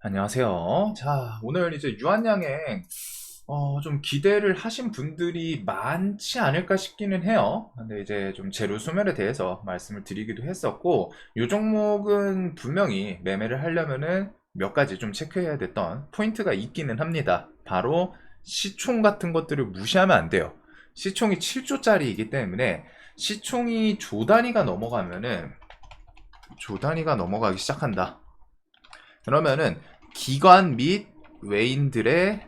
안녕하세요. 자, 오늘 이제 유한양행, 좀 기대를 하신 분들이 많지 않을까 싶기는 해요. 근데 이제 좀 재료 소멸에 대해서 말씀을 드리기도 했었고, 이 종목은 분명히 매매를 하려면은 몇 가지 좀 체크해야 됐던 포인트가 있기는 합니다. 바로 시총 같은 것들을 무시하면 안 돼요. 시총이 7조짜리이기 때문에 시총이 조 단위가 넘어가면은 조 단위가 넘어가기 시작한다. 그러면은 기관 및 외인들의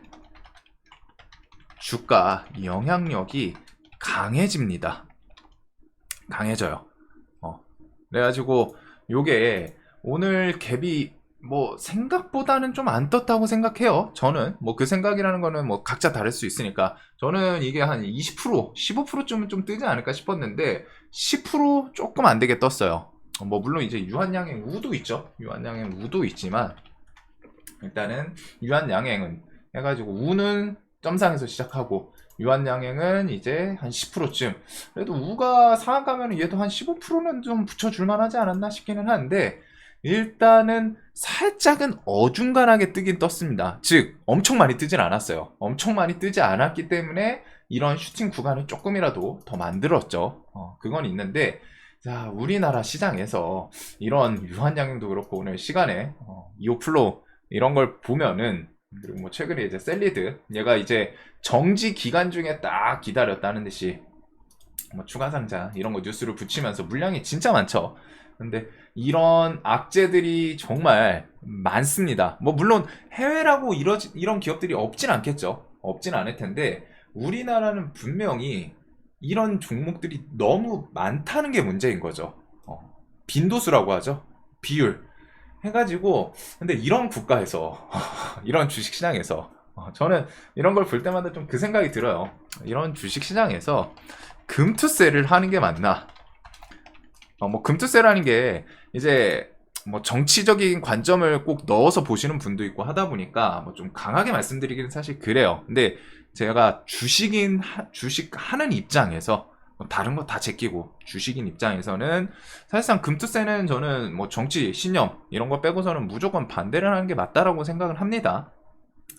주가 영향력이 강해집니다. 강해져요. 그래가지고 요게 오늘 갭이 뭐 생각보다는 좀 안 떴다고 생각해요. 저는 뭐 그 생각이라는 거는 뭐 각자 다를 수 있으니까 저는 이게 한 20%, 15%쯤은 좀 뜨지 않을까 싶었는데 10% 조금 안 되게 떴어요. 뭐 물론 이제 유한양행 우도 있죠. 유한양행 우도 있지만 일단은 유한양행은 해가지고 우는 점상에서 시작하고 유한양행은 이제 한 10%쯤 그래도 우가 상한 가면 얘도 한 15%는 좀 붙여줄만 하지 않았나 싶기는 한데 일단은 살짝은 어중간하게 뜨긴 떴습니다. 즉 엄청 많이 뜨진 않았어요. 엄청 많이 뜨지 않았기 때문에 이런 슈팅 구간을 조금이라도 더 만들었죠. 그건 있는데 자 우리나라 시장에서 이런 유한양행도 그렇고 오늘 시간에 이오플로 이런 걸 보면은 그리고 뭐 최근에 이제 셀리드 얘가 이제 정지 기간 중에 딱 기다렸다는 듯이 뭐 추가 상장 이런 거 뉴스를 붙이면서 물량이 진짜 많죠. 근데 이런 악재들이 정말 많습니다. 뭐 물론 해외라고 이런 기업들이 없진 않겠죠. 없진 않을 텐데 우리나라는 분명히 이런 종목들이 너무 많다는 게 문제인 거죠. 빈도수라고 하죠. 비율. 해가지고 근데 이런 국가에서 이런 주식시장에서 저는 이런 걸 볼 때마다 좀 그 생각이 들어요. 이런 주식시장에서 금투세를 하는 게 맞나? 뭐 금투세라는 게 이제 뭐 정치적인 관점을 꼭 넣어서 보시는 분도 있고 하다 보니까 뭐 좀 강하게 말씀드리기는 사실 그래요. 근데 제가 주식 하는 입장에서 다른 거 다 제끼고 주식인 입장에서는 사실상 금투세는 저는 뭐 정치 신념 이런 거 빼고서는 무조건 반대를 하는 게 맞다라고 생각을 합니다.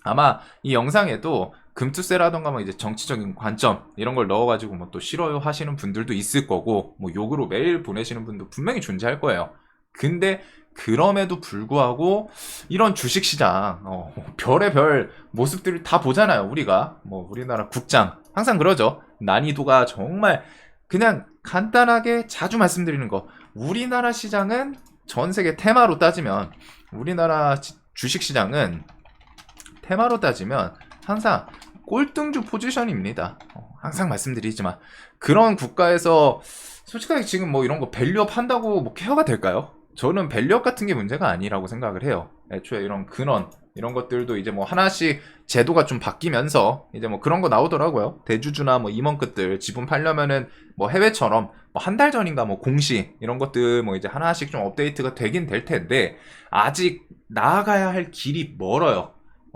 아마 이 영상에도 금투세라던가 뭐 이제 정치적인 관점 이런 걸 넣어가지고 뭐 또 싫어요 하시는 분들도 있을 거고 뭐 욕으로 매일 보내시는 분도 분명히 존재할 거예요. 근데 그럼에도 불구하고 이런 주식시장 별의별 모습들을 다 보잖아요. 우리가 뭐 우리나라 국장 항상 그러죠. 난이도가 정말 그냥 간단하게 자주 말씀드리는 거 우리나라 시장은 전 세계 테마로 따지면 우리나라 주식시장은 테마로 따지면 항상 꼴등주 포지션입니다. 항상 말씀드리지만 그런 국가에서 솔직하게 지금 뭐 이런 거 밸류업 한다고 뭐 케어가 될까요? 저는 밸류업 같은 게 문제가 아니라고 생각을 해요. 애초에 이런 근원 이런 것들도 이제 뭐 하나씩 제도가 좀 바뀌면서 이제 뭐 그런 거 나오더라고요. 대주주나 뭐 임원급들 지분 팔려면은 뭐 해외처럼 뭐 한 달 전인가 뭐 공시 이런 것들 뭐 이제 하나씩 좀 업데이트가 되긴 될 텐데 아직 나아가야 할 길이 멀어요.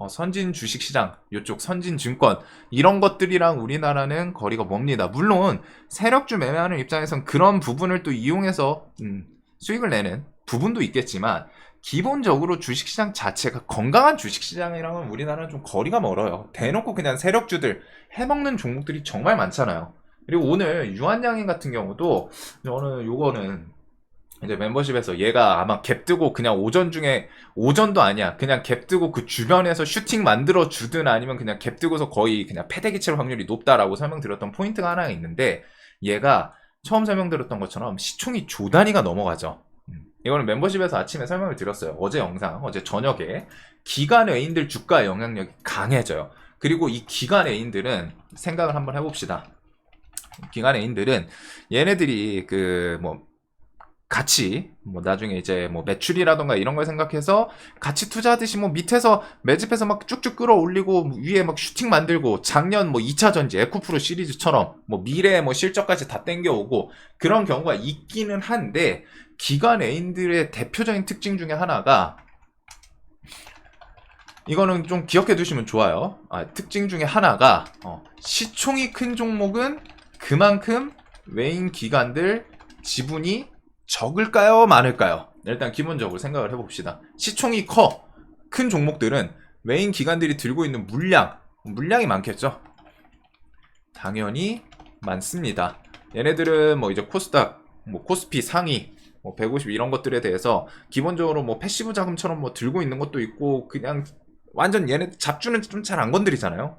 선진 주식시장, 이쪽 선진 증권 이런 것들이랑 우리나라는 거리가 멉니다. 물론 세력주 매매하는 입장에선 그런 부분을 또 이용해서 수익을 내는 부분도 있겠지만 기본적으로 주식시장 자체가 건강한 주식시장이랑은 우리나라는 좀 거리가 멀어요. 대놓고 그냥 세력주들 해먹는 종목들이 정말 많잖아요. 그리고 오늘 유한양행 같은 경우도 저는 요거는 이제 멤버십에서 얘가 아마 갭 뜨고 그냥 오전 중에 오전도 아니야. 그냥 갭 뜨고 그 주변에서 슈팅 만들어 주든 아니면 그냥 갭 뜨고서 거의 그냥 패대기 칠 확률이 높다라고 설명드렸던 포인트가 하나 있는데 얘가 처음 설명드렸던 것처럼 시총이 조 단위가 넘어가죠. 이거는 멤버십에서 아침에 설명을 드렸어요. 어제 영상, 어제 저녁에 기관 외인들 주가 영향력이 강해져요. 그리고 이 기관 외인들은 생각을 한번 해봅시다. 기관 외인들은 얘네들이 그 같이 뭐 나중에 이제 뭐 매출이라던가 이런 걸 생각해서 같이 투자하듯이 뭐 밑에서 매집해서 막 쭉쭉 끌어올리고 위에 막 슈팅 만들고 작년 뭐 2차 전지 에코프로 시리즈처럼 뭐 미래 뭐 실적까지 다 땡겨오고 그런 경우가 있기는 한데 기관 애인들의 대표적인 특징 중에 하나가 이거는 좀 기억해 두시면 좋아요. 특징 중에 하나가 시총이 큰 종목은 그만큼 외인 기관들 지분이 적을까요? 많을까요? 일단 기본적으로 생각을 해봅시다. 시총이 커. 큰 종목들은 메인 기관들이 들고 있는 물량이 많겠죠. 당연히 많습니다. 얘네들은 뭐 이제 코스닥, 뭐 코스피 상위, 뭐 150 이런 것들에 대해서 기본적으로 뭐 패시브 자금처럼 뭐 들고 있는 것도 있고, 그냥 완전 얘네 잡주는 좀 잘 안 건드리잖아요.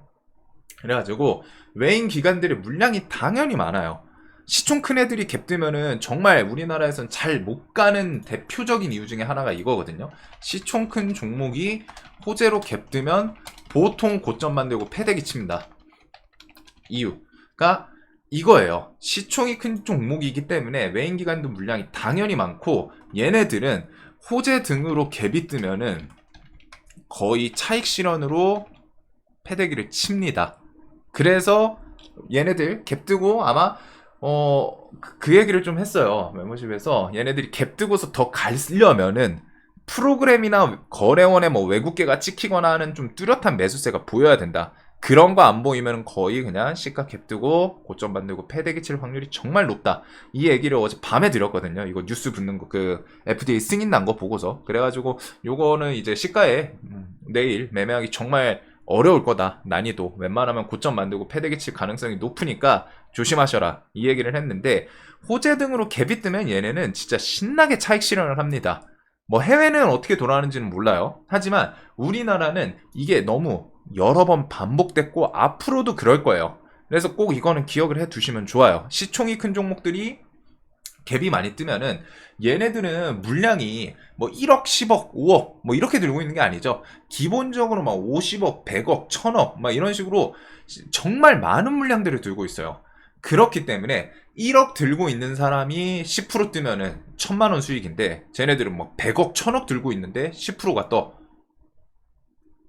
그래가지고 메인 기관들의 물량이 당연히 많아요. 시총 큰 애들이 갭뜨면은 정말 우리나라에선 잘 못 가는 대표적인 이유 중에 하나가 이거거든요. 시총 큰 종목이 호재로 갭뜨면 보통 고점 만들고 패대기 칩니다. 이유가 이거예요. 시총이 큰 종목이기 때문에 메인 기관도 물량이 당연히 많고, 얘네들은 호재 등으로 갭이 뜨면은 거의 차익 실현으로 패대기를 칩니다. 그래서 얘네들 갭 뜨고 아마 그 얘기를 좀 했어요. 멤버십에서 얘네들이 갭 뜨고서 더 가려면은 프로그램이나 거래원에 뭐 외국계가 찍히거나 하는 좀 뚜렷한 매수세가 보여야 된다. 그런 거 안 보이면 거의 그냥 시가 갭 뜨고 고점 만들고 패대기 칠 확률이 정말 높다. 이 얘기를 어제 밤에 드렸거든요. 이거 뉴스 붙는 거, 그 FDA 승인 난 거 보고서. 그래가지고 요거는 이제 시가에 내일 매매하기 정말 어려울 거다. 난이도 웬만하면 고점 만들고 패대기 칠 가능성이 높으니까 조심하셔라, 이 얘기를 했는데, 호재 등으로 갭이 뜨면 얘네는 진짜 신나게 차익 실현을 합니다. 뭐 해외는 어떻게 돌아가는지는 몰라요. 하지만 우리나라는 이게 너무 여러 번 반복됐고 앞으로도 그럴 거예요. 그래서 꼭 이거는 기억을 해 두시면 좋아요. 시총이 큰 종목들이 갭이 많이 뜨면은 얘네들은 물량이 뭐 1억, 10억, 5억 뭐 이렇게 들고 있는 게 아니죠. 기본적으로 막 50억, 100억, 1000억 막 이런 식으로 정말 많은 물량들을 들고 있어요. 그렇기 때문에 1억 들고 있는 사람이 10% 뜨면은 1000만 원 수익인데, 쟤네들은 뭐 100억, 1000억 들고 있는데 10%가 떠.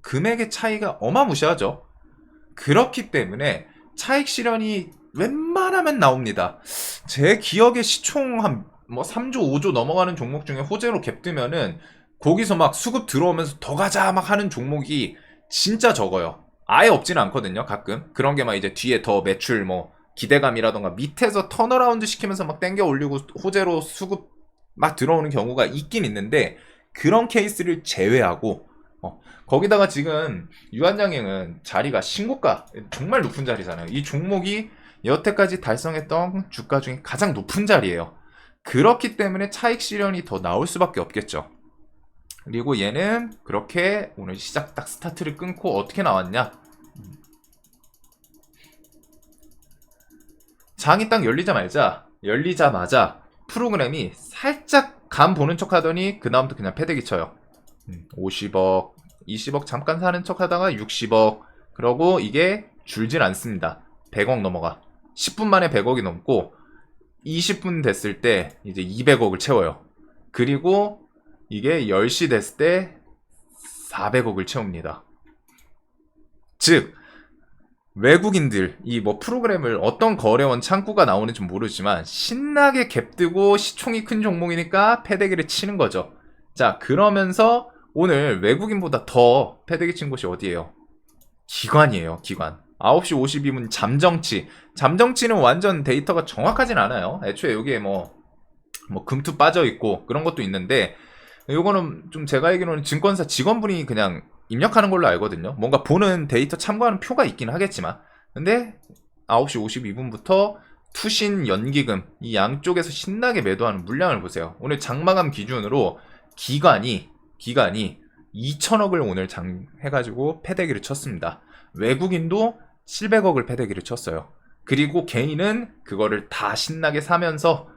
금액의 차이가 어마무시하죠. 그렇기 때문에 차익 실현이 웬만하면 나옵니다. 제 기억에 시총 한 뭐 3조, 5조 넘어가는 종목 중에 호재로 갭 뜨면은 거기서 막 수급 들어오면서 더 가자 막 하는 종목이 진짜 적어요. 아예 없지는 않거든요. 가끔 그런 게 막 이제 뒤에 더 매출 뭐 기대감이라던가 밑에서 턴어라운드 시키면서 막 땡겨 올리고 호재로 수급 막 들어오는 경우가 있긴 있는데, 그런 케이스를 제외하고 거기다가 지금 유한양행은 자리가 신고가 정말 높은 자리잖아요. 이 종목이 여태까지 달성했던 주가 중에 가장 높은 자리예요. 그렇기 때문에 차익 실현이 더 나올 수밖에 없겠죠. 그리고 얘는 그렇게 오늘 시작 딱 스타트를 끊고 어떻게 나왔냐, 장이 딱 열리자마자 프로그램이 살짝 간 보는 척 하더니 그 다음부터 그냥 패대기 쳐요. 50억, 20억 잠깐 사는 척 하다가 60억, 그러고 이게 줄진 않습니다. 100억 넘어가. 10분 만에 100억이 넘고 20분 됐을 때 이제 200억을 채워요. 그리고 이게 10시 됐을 때 400억을 채웁니다. 즉 외국인들 이 뭐 프로그램을 어떤 거래원 창구가 나오는지 모르지만 신나게 갭뜨고 시총이 큰 종목이니까 패대기를 치는 거죠. 자, 그러면서 오늘 외국인보다 더 패대기 친 곳이 어디예요? 기관이에요. 기관. 9시 52분 잠정치는 완전 데이터가 정확하진 않아요. 애초에 여기에 뭐 금투 빠져있고 그런 것도 있는데, 요거는 좀 제가 알기로는 증권사 직원분이 그냥 입력하는 걸로 알거든요. 뭔가 보는 데이터 참고하는 표가 있긴 하겠지만, 근데 9시 52분부터 투신, 연기금 이 양쪽에서 신나게 매도하는 물량을 보세요. 오늘 장마감 기준으로 기관이 2천억을 오늘 해가지고 패대기를 쳤습니다. 외국인도 700억을 패대기를 쳤어요. 그리고 개인은 그거를 다 신나게 사면서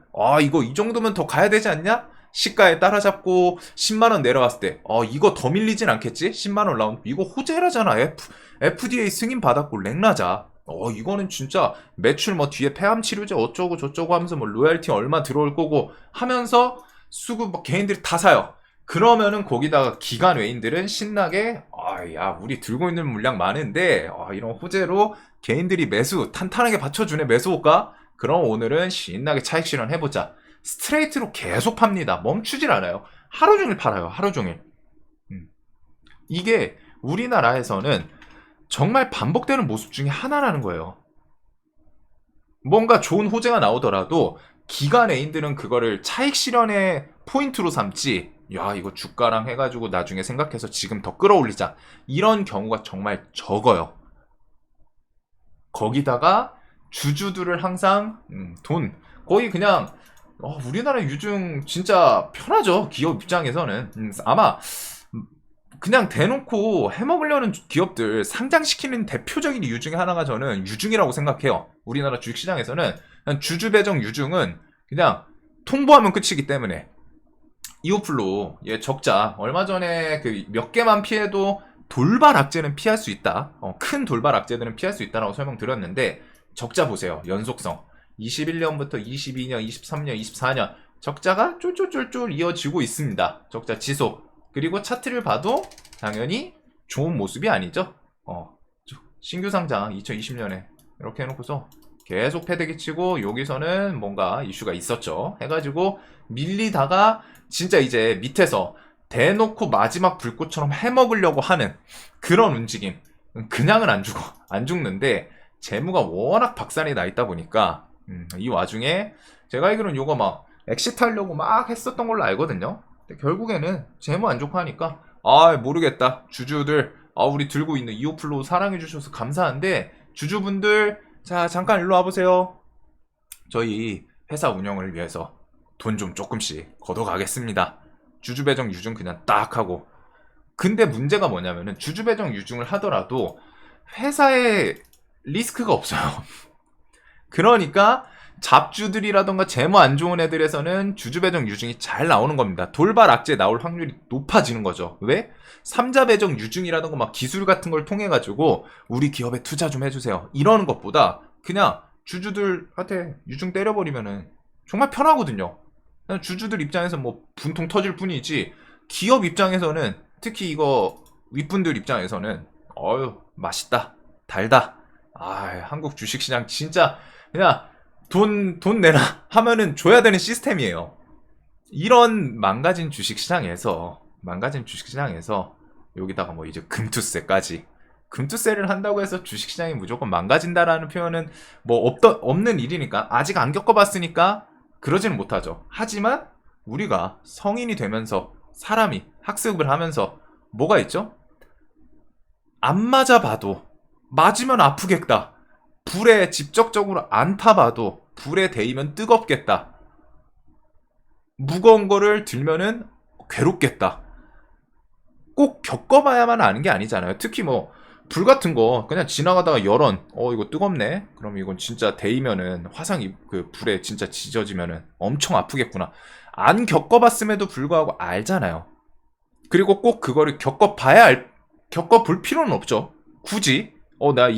이거 이 정도면 더 가야 되지 않냐? 시가에 따라잡고 10만원 내려왔을 때 이거 더 밀리진 않겠지? 10만원 라운드 이거 호재라잖아. FDA 승인 받았고 랭라자. 이거는 진짜 매출 뭐 뒤에 폐암 치료제 어쩌고 저쩌고 하면서 뭐 로얄티 얼마 들어올 거고 하면서 수급 뭐 개인들이 다 사요. 그러면은 거기다가 기관 외인들은 신나게 야 우리 들고 있는 물량 많은데 이런 호재로 개인들이 매수 탄탄하게 받쳐주네, 매수호가. 그럼 오늘은 신나게 차익 실현 해보자. 스트레이트로 계속 팝니다. 멈추질 않아요. 하루 종일 팔아요. 하루 종일. 이게 우리나라에서는 정말 반복되는 모습 중에 하나라는 거예요. 뭔가 좋은 호재가 나오더라도 기관 애인들은 그거를 차익 실현의 포인트로 삼지 야, 이거 주가랑 해가지고 나중에 생각해서 지금 더 끌어올리자. 이런 경우가 정말 적어요. 거기다가 주주들을 항상 돈 거의 그냥 우리나라 유증 진짜 편하죠. 기업 입장에서는 아마 그냥 대놓고 해먹으려는 기업들 상장시키는 대표적인 이유 중에 하나가 저는 유증이라고 생각해요. 우리나라 주식시장에서는 주주 배정 유증은 그냥 통보하면 끝이기 때문에. 이오플로 적자 얼마 전에 그 몇 개만 피해도 돌발 악재는 피할 수 있다. 큰 돌발 악재들은 피할 수 있다라고 설명드렸는데 적자 보세요. 연속성 21년부터 22년, 23년, 24년 적자가 쫄쫄쫄쫄 이어지고 있습니다. 적자 지속. 그리고 차트를 봐도 당연히 좋은 모습이 아니죠. 신규 상장 2020년에 이렇게 해놓고서 계속 패대기 치고 여기서는 뭔가 이슈가 있었죠. 해가지고 밀리다가 진짜 이제 밑에서 대놓고 마지막 불꽃처럼 해먹으려고 하는 그런 움직임. 그냥은 안 죽는데 재무가 워낙 박살이 나 있다 보니까 이 와중에 제가 알기로는 요거 막 엑시트 하려고 막 했었던 걸로 알거든요. 근데 결국에는 재무 안 좋고 하니까 모르겠다. 주주들 우리 들고 있는 이오플로 사랑해 주셔서 감사한데 주주분들 자 잠깐 일로 와보세요. 저희 회사 운영을 위해서 돈 좀 조금씩 걷어가겠습니다. 주주 배정 유증 그냥 딱 하고. 근데 문제가 뭐냐면은 주주 배정 유증을 하더라도 회사에 리스크가 없어요. 그러니까 잡주들이라던가 재무 안 좋은 애들에서는 주주 배정 유증이 잘 나오는 겁니다. 돌발 악재 나올 확률이 높아지는 거죠. 왜? 삼자 배정 유증이라던가 막 기술 같은 걸 통해 가지고 우리 기업에 투자 좀 해주세요. 이러는 것보다 그냥 주주들한테 유증 때려버리면은 정말 편하거든요. 주주들 입장에서 뭐 분통 터질 뿐이지 기업 입장에서는 특히 이거 윗분들 입장에서는 맛있다 달다. 한국 주식시장 진짜 그냥 돈 내라 하면은 줘야 되는 시스템이에요. 이런 망가진 주식시장에서 여기다가 뭐 이제 금투세를 한다고 해서 주식시장이 무조건 망가진다라는 표현은 뭐 없는 일이니까 아직 안 겪어봤으니까 그러지는 못하죠. 하지만 우리가 성인이 되면서 사람이 학습을 하면서 뭐가 있죠? 안 맞아봐도 맞으면 아프겠다. 불에 직접적으로 안 타봐도 불에 데이면 뜨겁겠다. 무거운 거를 들면은 괴롭겠다. 꼭 겪어봐야만 아는 게 아니잖아요. 특히 뭐 불 같은 거 그냥 지나가다가 열원 이거 뜨겁네. 그럼 이건 진짜 데이면은 화상이 그 불에 진짜 지져지면은 엄청 아프겠구나. 안 겪어봤음에도 불구하고 알잖아요. 그리고 꼭 그거를 겪어볼 필요는 없죠. 굳이 나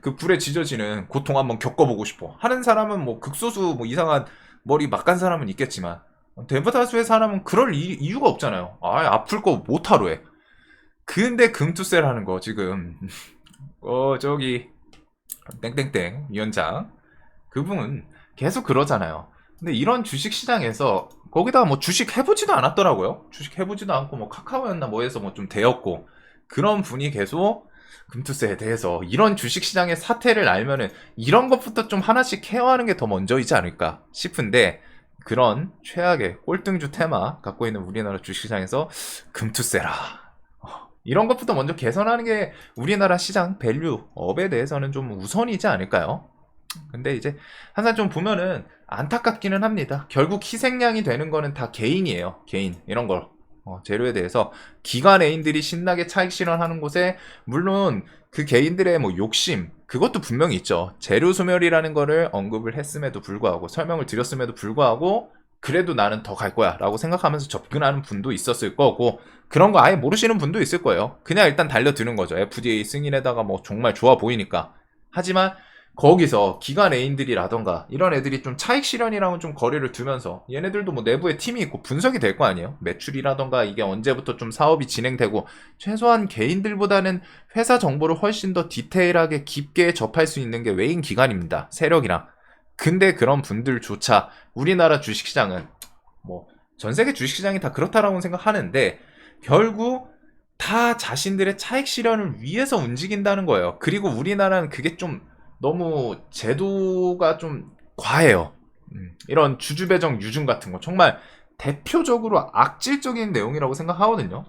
그 불에 지져지는 고통 한번 겪어보고 싶어 하는 사람은 뭐 극소수 뭐 이상한 머리 막간 사람은 있겠지만 대부다수의 사람은 그럴 이유가 없잖아요. 아플 거 못하러 해. 근데 금투세를 하는 거 지금 저기 땡땡땡 위원장 그분 계속 그러잖아요. 근데 이런 주식시장에서 거기다가 뭐 주식 해보지도 않았더라고요. 주식 해보지도 않고 뭐 카카오였나 뭐 해서 뭐 좀 되었고 그런 분이 계속 금투세에 대해서 이런 주식시장의 사태를 알면은 이런 것부터 좀 하나씩 케어하는 게 더 먼저이지 않을까 싶은데 그런 최악의 꼴등주 테마 갖고 있는 우리나라 주식시장에서 금투세라 이런 것부터 먼저 개선하는 게 우리나라 시장 밸류업에 대해서는 좀 우선이지 않을까요? 근데 이제 항상 좀 보면은 안타깝기는 합니다. 결국 희생양이 되는 거는 다 개인이에요. 개인 이런 걸 재료에 대해서 기관 애인들이 신나게 차익 실현하는 곳에 물론 그 개인들의 뭐 욕심 그것도 분명히 있죠. 재료 소멸이라는 거를 언급을 했음에도 불구하고 설명을 드렸음에도 불구하고 그래도 나는 더 갈 거야 라고 생각하면서 접근하는 분도 있었을 거고 그런 거 아예 모르시는 분도 있을 거예요. 그냥 일단 달려드는 거죠. FDA 승인에다가 뭐 정말 좋아 보이니까. 하지만 거기서 기관 애인들이라던가 이런 애들이 좀 차익 실현이랑은 좀 거리를 두면서 얘네들도 뭐 내부에 팀이 있고 분석이 될 거 아니에요. 매출이라던가 이게 언제부터 좀 사업이 진행되고 최소한 개인들보다는 회사 정보를 훨씬 더 디테일하게 깊게 접할 수 있는 게 외인 기관입니다. 세력이랑. 근데 그런 분들조차 우리나라 주식시장은 뭐 전세계 주식시장이 다 그렇다라고 생각하는데 결국 다 자신들의 차익 실현을 위해서 움직인다는 거예요. 그리고 우리나라는 그게 좀 너무 제도가 좀 과해요. 이런 주주 배정 유증 같은 거 정말 대표적으로 악질적인 내용이라고 생각하거든요.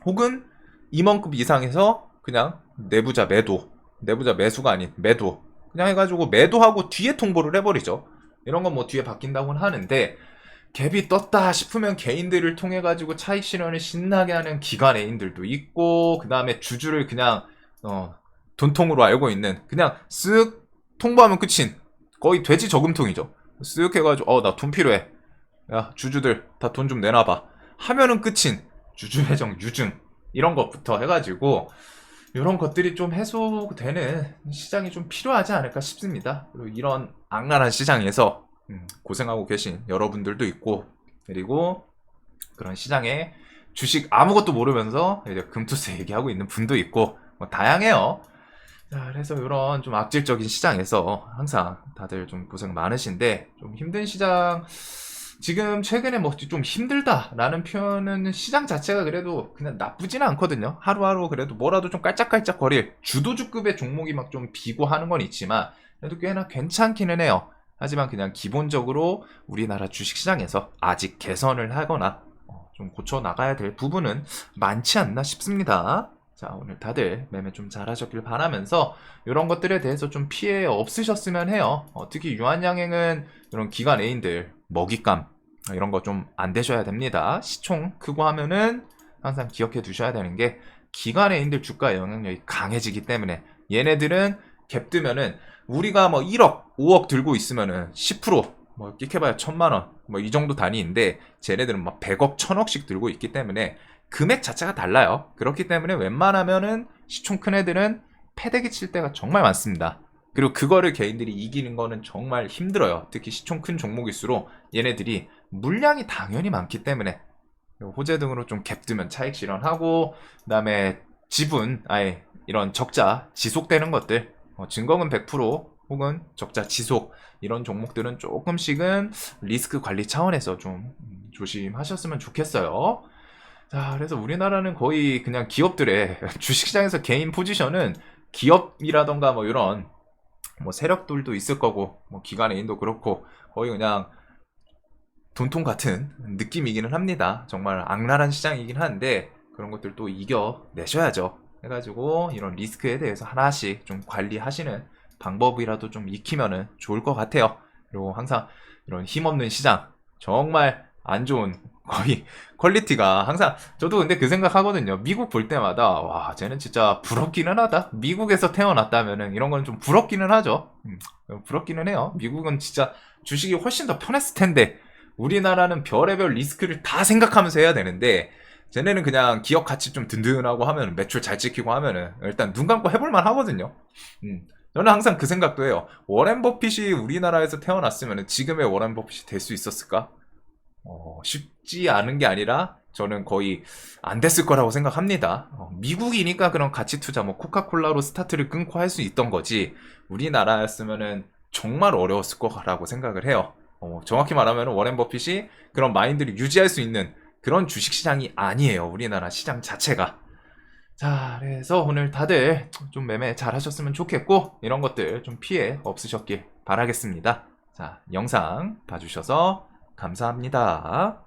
혹은 임원급 이상에서 그냥 내부자 매도, 내부자 매수가 아닌 매도, 그냥 해가지고 매도하고 뒤에 통보를 해버리죠. 이런 건 뭐 뒤에 바뀐다고는 하는데, 갭이 떴다 싶으면 개인들을 통해 가지고 차익 실현을 신나게 하는 기관 애인들도 있고, 그 다음에 주주를 그냥 돈통으로 알고 있는, 그냥 쓱 통보하면 끝인, 거의 돼지 저금통이죠. 쓱 해가지고 나 돈 필요해, 야 주주들 다 돈 좀 내놔봐 하면은 끝인 주주회정 유증, 이런 것부터 해가지고 이런 것들이 좀 해소되는 시장이 좀 필요하지 않을까 싶습니다. 그리고 이런 악랄한 시장에서 고생하고 계신 여러분들도 있고, 그리고 그런 시장에 주식 아무것도 모르면서 이제 금투세 얘기하고 있는 분도 있고, 뭐 다양해요. 자, 그래서 이런 좀 악질적인 시장에서 항상 다들 좀 고생 많으신데, 좀 힘든 시장, 지금 최근에 뭐 좀 힘들다라는 표현은 시장 자체가 그래도 그냥 나쁘지는 않거든요. 하루하루 그래도 뭐라도 좀 깔짝깔짝 거릴 주도주급의 종목이 막 좀 비고 하는 건 있지만, 그래도 꽤나 괜찮기는 해요. 하지만 그냥 기본적으로 우리나라 주식시장에서 아직 개선을 하거나 좀 고쳐 나가야 될 부분은 많지 않나 싶습니다. 자, 오늘 다들 매매 좀 잘하셨길 바라면서 이런 것들에 대해서 좀 피해 없으셨으면 해요. 특히 유한양행은 이런 기관 애인들 먹잇감 이런 거 좀 안 되셔야 됩니다. 시총 크고 하면은 항상 기억해 두셔야 되는 게, 기관 애인들 주가 영향력이 강해지기 때문에, 얘네들은 갭 뜨면은 우리가 뭐 1억, 5억 들고 있으면은 10%뭐 끽해봐야 1000만원 뭐 이 정도 단위인데, 쟤네들은 막 100억, 1000억씩 들고 있기 때문에 금액 자체가 달라요. 그렇기 때문에 웬만하면은 시총 큰 애들은 패대기 칠 때가 정말 많습니다. 그리고 그거를 개인들이 이기는 거는 정말 힘들어요. 특히 시총 큰 종목일수록 얘네들이 물량이 당연히 많기 때문에, 호재 등으로 좀 갭 뜨면 차익 실현하고, 그 다음에 지분, 이런 적자 지속되는 것들, 증거금 100% 혹은 적자 지속, 이런 종목들은 조금씩은 리스크 관리 차원에서 좀 조심하셨으면 좋겠어요. 자, 그래서 우리나라는 거의 그냥 기업들의 주식시장에서 개인 포지션은, 기업이라던가 뭐 이런 뭐 세력들도 있을 거고, 뭐 기관 애인도 그렇고, 거의 그냥 돈통 같은 느낌이기는 합니다. 정말 악랄한 시장이긴 한데, 그런 것들 또 이겨내셔야죠. 해가지고 이런 리스크에 대해서 하나씩 좀 관리하시는 방법이라도 좀 익히면은 좋을 것 같아요. 그리고 항상 이런 힘없는 시장, 정말 안 좋은, 거의 퀄리티가 항상, 저도 근데 그 생각하거든요. 미국 볼 때마다 와, 쟤는 진짜 부럽기는 하다. 미국에서 태어났다면은 이런 건 좀 부럽기는 하죠. 부럽기는 해요. 미국은 진짜 주식이 훨씬 더 편했을 텐데, 우리나라는 별의별 리스크를 다 생각하면서 해야 되는데, 쟤네는 그냥 기업 가치 좀 든든하고 하면, 매출 잘 찍히고 하면은 일단 눈 감고 해볼만 하거든요. 저는 항상 그 생각도 해요. 워렌 버핏이 우리나라에서 태어났으면 지금의 워렌 버핏이 될 수 있었을까? 쉽지 않은 게 아니라 저는 거의 안 됐을 거라고 생각합니다. 미국이니까 그런 가치 투자, 뭐 코카콜라로 스타트를 끊고 할 수 있던 거지, 우리나라였으면은 정말 어려웠을 거라고 생각을 해요. 정확히 말하면 워렌 버핏이 그런 마인드를 유지할 수 있는 그런 주식시장이 아니에요, 우리나라 시장 자체가. 자, 그래서 오늘 다들 좀 매매 잘 하셨으면 좋겠고, 이런 것들 좀 피해 없으셨길 바라겠습니다. 자, 영상 봐주셔서 감사합니다.